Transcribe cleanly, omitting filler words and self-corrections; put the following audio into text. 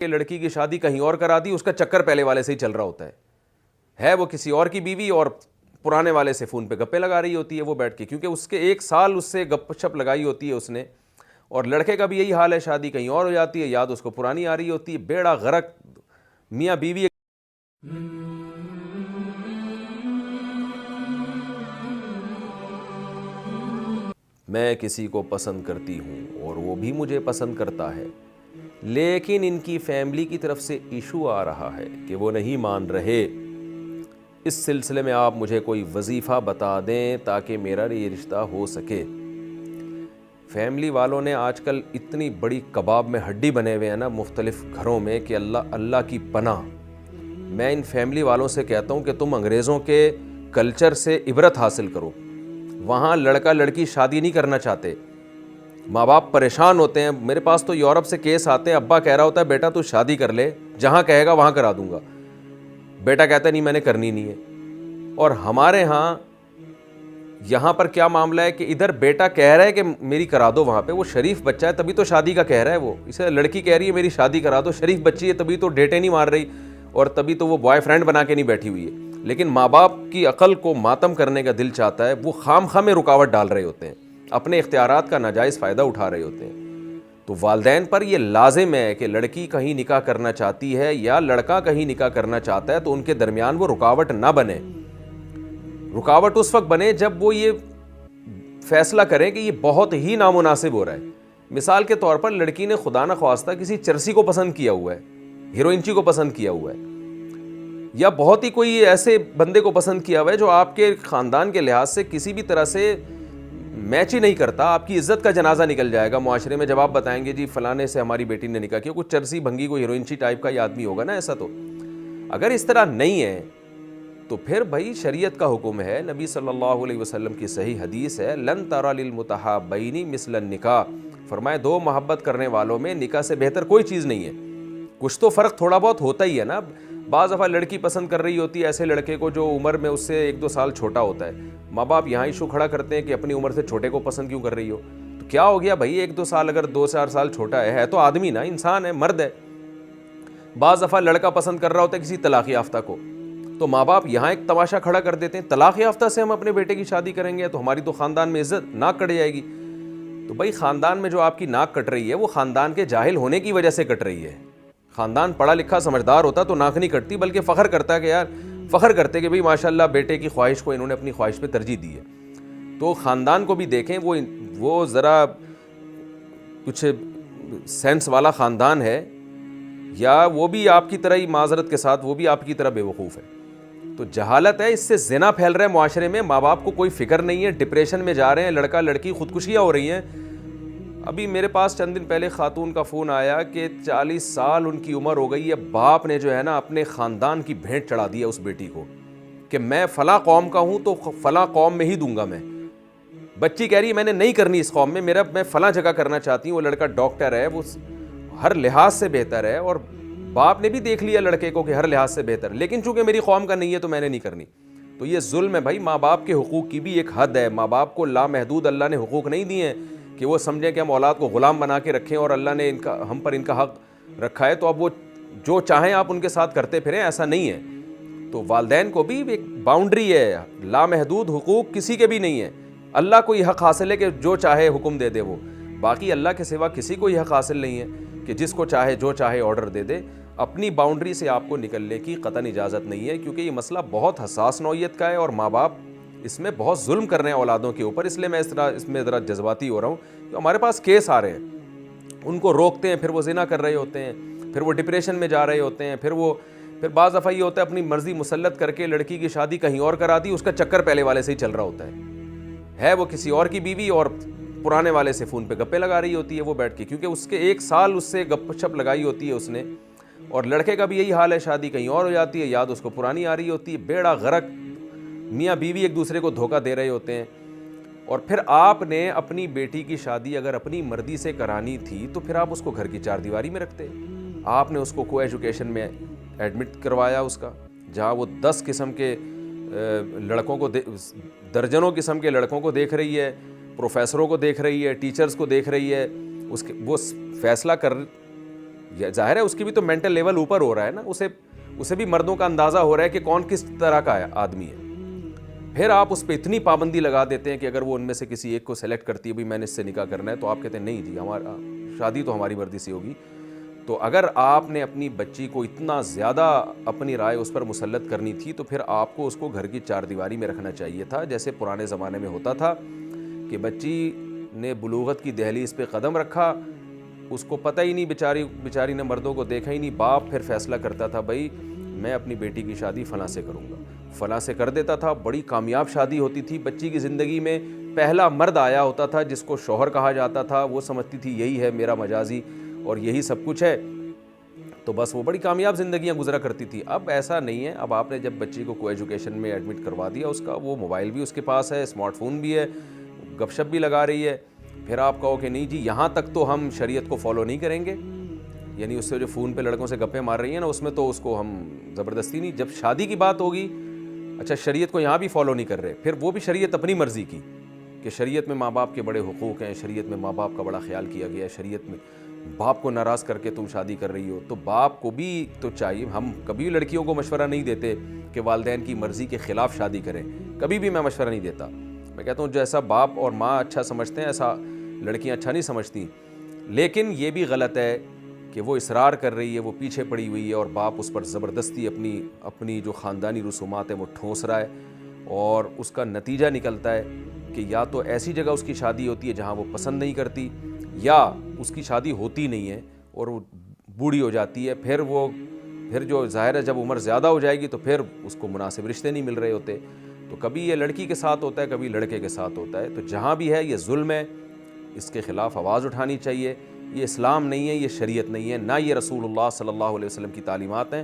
کہ لڑکی کی شادی کہیں اور کرا دی, اس کا چکر پہلے والے سے ہی چل رہا ہوتا ہے وہ کسی اور کی بیوی اور پرانے والے سے فون پہ گپے لگا رہی ہوتی ہے وہ بیٹھ کے, کیونکہ اس کے 1 سال اس سے گپ شپ لگائی ہوتی ہے اس نے. اور لڑکے کا بھی یہی حال ہے, شادی کہیں اور ہو جاتی ہے, یاد اس کو پرانی آ رہی ہوتی ہے, بیڑا غرق میاں بیوی. میں کسی کو پسند کرتی ہوں اور وہ بھی مجھے پسند کرتا ہے, لیکن ان کی فیملی کی طرف سے ایشو آ رہا ہے کہ وہ نہیں مان رہے. اس سلسلے میں آپ مجھے کوئی وظیفہ بتا دیں تاکہ میرا یہ رشتہ ہو سکے. فیملی والوں نے آج کل اتنی بڑی کباب میں ہڈی بنے ہوئے ہیں نا مختلف گھروں میں کہ اللہ کی پناہ. میں ان فیملی والوں سے کہتا ہوں کہ تم انگریزوں کے کلچر سے عبرت حاصل کرو. وہاں لڑکا لڑکی شادی نہیں کرنا چاہتے, ماں باپ پریشان ہوتے ہیں. میرے پاس تو یورپ سے کیس آتے ہیں, ابا کہہ رہا ہوتا ہے بیٹا تو شادی کر لے, جہاں کہے گا وہاں کرا دوں گا, بیٹا کہتا ہے نہیں میں نے کرنی نہیں ہے. اور ہمارے ہاں یہاں پر کیا معاملہ ہے کہ ادھر بیٹا کہہ رہا ہے کہ میری کرا دو وہاں پہ, وہ شریف بچہ ہے تبھی تو شادی کا کہہ رہا ہے, وہ اسے لڑکی کہہ رہی ہے میری شادی کرا دو, شریف بچی ہے تبھی تو ڈیٹیں نہیں مار رہی اور تبھی تو وہ بوائے فرینڈ بنا کے نہیں بیٹھی ہوئی ہے. لیکن ماں باپ کی عقل کو ماتم کرنے کا دل چاہتا ہے, وہ خام خواہ میں رکاوٹ ڈال رہے ہوتے ہیں, اپنے اختیارات کا ناجائز فائدہ اٹھا رہے ہوتے ہیں. تو والدین پر یہ لازم ہے کہ لڑکی کہیں نکاح کرنا چاہتی ہے یا لڑکا کہیں نکاح کرنا چاہتا ہے تو ان کے درمیان وہ رکاوٹ نہ بنے. رکاوٹ اس وقت بنے جب وہ یہ فیصلہ کریں کہ یہ بہت ہی نامناسب ہو رہا ہے. مثال کے طور پر لڑکی نے خدا نہ خواستہ کسی چرسی کو پسند کیا ہوا ہے, ہیروئنچی کو پسند کیا ہوا ہے, یا بہت ہی کوئی ایسے بندے کو پسند کیا ہوا ہے جو آپ کے خاندان کے لحاظ سے کسی بھی طرح سے میچ ہی نہیں کرتا. آپ کی عزت کا جنازہ نکل جائے گا معاشرے میں جب آپ بتائیں گے جی فلانے سے ہماری بیٹی نے نکاح کیا, کچھ چرسی بھنگی کوئی ہیروئنچی ٹائپ کا یہ آدمی ہوگا نا ایسا. تو اگر اس طرح نہیں ہے تو پھر بھائی شریعت کا حکم ہے, نبی صلی اللہ علیہ وسلم کی صحیح حدیث ہے, لن ترى للمتحابین مثل النکاح, فرمائے 2 محبت کرنے والوں میں نکاح سے بہتر کوئی چیز نہیں ہے. کچھ تو فرق تھوڑا بہت ہوتا ہی ہے نا. بعض دفعہ لڑکی پسند کر رہی ہوتی ہے ایسے لڑکے کو جو عمر میں اس سے 1-2 سال چھوٹا ہوتا ہے, ماں باپ یہاں ایشو کھڑا کرتے ہیں کہ اپنی عمر سے چھوٹے کو پسند کیوں کر رہی ہو. تو کیا ہو گیا بھائی, 1-2 سال اگر 2-4 سال چھوٹا ہے تو آدمی نا, انسان ہے, مرد ہے. بعض دفعہ لڑکا پسند کر رہا ہوتا ہے کسی طلاق یافتہ کو, تو ماں باپ یہاں ایک تماشا کھڑا کر دیتے ہیں طلاق یافتہ سے ہم اپنے بیٹے کی شادی کریں گے تو ہماری تو خاندان میں عزت ناک کٹ جائے گی. تو بھائی خاندان میں جو آپ کی ناک کٹ رہی ہے وہ خاندان کے جاہل ہونے کی وجہ سے کٹ رہی ہے. خاندان پڑھا لکھا سمجھدار ہوتا تو ناک نہیں کٹتی, بلکہ فخر کرتا ہے کہ یار فخر کرتے کہ بھئی ماشاءاللہ بیٹے کی خواہش کو انہوں نے اپنی خواہش پہ ترجیح دی ہے. تو خاندان کو بھی دیکھیں, وہ ذرا کچھ سینس والا خاندان ہے یا وہ بھی آپ کی طرح ہی معذرت کے ساتھ وہ بھی آپ کی طرح بے وقوف ہے. تو جہالت ہے, اس سے زنا پھیل رہا ہے معاشرے میں, ماں باپ کو کوئی فکر نہیں ہے, ڈپریشن میں جا رہے ہیں, لڑکا لڑکی خودکشیاں ہو رہی ہیں. ابھی میرے پاس چند دن پہلے خاتون کا فون آیا کہ 40 سال ان کی عمر ہو گئی ہے, باپ نے جو ہے نا اپنے خاندان کی بھیٹ چڑھا دی ہے اس بیٹی کو کہ میں فلاں قوم کا ہوں تو فلاں قوم میں ہی دوں گا. میں بچی کہہ رہی ہے میں نے نہیں کرنی اس قوم میں, میں فلاں جگہ کرنا چاہتی ہوں. وہ لڑکا ڈاکٹر ہے, وہ ہر لحاظ سے بہتر ہے, اور باپ نے بھی دیکھ لیا لڑکے کو کہ ہر لحاظ سے بہتر, لیکن چونکہ میری قوم کا نہیں ہے تو میں نے نہیں کرنی. تو یہ ظلم ہے بھائی. ماں باپ کے حقوق کی بھی ایک حد ہے. ماں باپ کو لامحدود اللہ نے حقوق نہیں دیے ہیں کہ وہ سمجھیں کہ ہم اولاد کو غلام بنا کے رکھیں اور اللہ نے ہم پر ان کا حق رکھا ہے تو اب وہ جو چاہیں آپ ان کے ساتھ کرتے پھریں, ایسا نہیں ہے. تو والدین کو بھی ایک باؤنڈری ہے, لامحدود حقوق کسی کے بھی نہیں ہے. اللہ کو یہ حق حاصل ہے کہ جو چاہے حکم دے دے وہ, باقی اللہ کے سوا کسی کو یہ حق حاصل نہیں ہے کہ جس کو چاہے جو چاہے آرڈر دے دے. اپنی باؤنڈری سے آپ کو نکلنے کی قطعاً اجازت نہیں ہے, کیونکہ یہ مسئلہ بہت حساس نوعیت کا ہے اور ماں باپ اس میں بہت ظلم کر رہے ہیں اولادوں کے اوپر. اس لیے میں اس میں ذرا جذباتی ہو رہا ہوں کہ ہمارے پاس کیس آ رہے ہیں, ان کو روکتے ہیں, پھر وہ زنا کر رہے ہوتے ہیں, پھر وہ ڈپریشن میں جا رہے ہوتے ہیں, پھر بعض دفعہ یہ ہوتا ہے اپنی مرضی مسلط کر کے لڑکی کی شادی کہیں اور کرا دی, اس کا چکر پہلے والے سے ہی چل رہا ہوتا ہے وہ کسی اور کی بیوی اور پرانے والے سے فون پہ گپے لگا رہی ہوتی ہے وہ بیٹھ کے, کیونکہ اس کے 1 سال اس سے گپ شپ لگائی ہوتی ہے اس نے. اور لڑکے کا بھی یہی حال ہے, شادی کہیں اور ہو جاتی ہے, یاد اس کو پرانی آ رہی ہوتی ہے, بیڑا غرق میاں بیوی ایک دوسرے کو دھوکہ دے رہے ہوتے ہیں. اور پھر آپ نے اپنی بیٹی کی شادی اگر اپنی مرضی سے کرانی تھی تو پھر آپ اس کو گھر کی 4 دیواری میں رکھتے. آپ نے اس کو ایجوکیشن میں ایڈمٹ کروایا اس کا, جہاں وہ 10 قسم کے لڑکوں کو درجنوں قسم کے لڑکوں کو دیکھ رہی ہے, پروفیسروں کو دیکھ رہی ہے, ٹیچرز کو دیکھ رہی ہے. وہ فیصلہ یہ ظاہر ہے اس کی بھی تو مینٹل لیول اوپر ہو رہا ہے نا, اسے بھی مردوں کا اندازہ ہو رہا ہے کہ کون کس طرح کا آدمی ہے. پھر آپ اس پہ اتنی پابندی لگا دیتے ہیں کہ اگر وہ ان میں سے کسی ایک کو سلیکٹ کرتی ہے, بھائی میں نے اس سے نکاح کرنا ہے, تو آپ کہتے ہیں نہیں جی ہمارا شادی تو ہماری مرضی سے ہوگی. تو اگر آپ نے اپنی بچی کو اتنا زیادہ اپنی رائے اس پر مسلط کرنی تھی تو پھر آپ کو اس کو گھر کی چار دیواری میں رکھنا چاہیے تھا, جیسے پرانے زمانے میں ہوتا تھا کہ بچی نے بلوغت کی دہلیز پہ قدم رکھا, اس کو پتہ ہی نہیں, بیچاری نے مردوں کو دیکھا ہی نہیں, باپ پھر فیصلہ کرتا تھا بھائی میں اپنی بیٹی کی شادی فلاں سے کروں گا, فلاں سے کر دیتا تھا. بڑی کامیاب شادی ہوتی تھی. بچی کی زندگی میں پہلا مرد آیا ہوتا تھا جس کو شوہر کہا جاتا تھا, وہ سمجھتی تھی یہی ہے میرا مجازی اور یہی سب کچھ ہے, تو بس وہ بڑی کامیاب زندگیاں گزرا کرتی تھی. اب ایسا نہیں ہے. اب آپ نے جب بچی کو ایجوکیشن میں ایڈمٹ کروا دیا, اس کا وہ موبائل بھی اس کے پاس ہے, اسمارٹ فون بھی ہے, گپ شپ بھی لگا رہی ہے, پھر آپ کہو کہ نہیں جی یہاں تک تو ہم شریعت کو فالو نہیں کریں گے, یعنی اس سے جو فون پہ لڑکوں سے گپیں مار رہی ہیں نا, اس میں تو اس کو ہم زبردستی نہیں. جب شادی کی بات ہوگی, اچھا شریعت کو یہاں بھی فالو نہیں کر رہے, پھر وہ بھی شریعت اپنی مرضی کی کہ شریعت میں ماں باپ کے بڑے حقوق ہیں, شریعت میں ماں باپ کا بڑا خیال کیا گیا ہے, شریعت میں باپ کو ناراض کر کے تم شادی کر رہی ہو. تو باپ کو بھی تو چاہیے, ہم کبھی لڑکیوں کو مشورہ نہیں دیتے کہ والدین کی مرضی کے خلاف شادی کریں, کبھی بھی میں مشورہ نہیں دیتا. میں کہتا ہوں جیسا باپ اور ماں اچھا سمجھتے ہیں ایسا لڑکیاں اچھا نہیں سمجھتی. لیکن یہ بھی غلط ہے کہ وہ اصرار کر رہی ہے, وہ پیچھے پڑی ہوئی ہے اور باپ اس پر زبردستی اپنی جو خاندانی رسومات ہیں وہ ٹھونس رہا ہے, اور اس کا نتیجہ نکلتا ہے کہ یا تو ایسی جگہ اس کی شادی ہوتی ہے جہاں وہ پسند نہیں کرتی, یا اس کی شادی ہوتی نہیں ہے اور وہ بوڑھی ہو جاتی ہے. پھر جو ظاہر ہے جب عمر زیادہ ہو جائے گی تو پھر اس کو مناسب رشتے نہیں مل رہے ہوتے. تو کبھی یہ لڑکی کے ساتھ ہوتا ہے, کبھی لڑکے کے ساتھ ہوتا ہے. تو جہاں بھی ہے یہ ظلم ہے, اس کے خلاف آواز اٹھانی چاہیے. یہ اسلام نہیں ہے, یہ شریعت نہیں ہے, نہ یہ رسول اللہ صلی اللہ علیہ وسلم کی تعلیمات ہیں.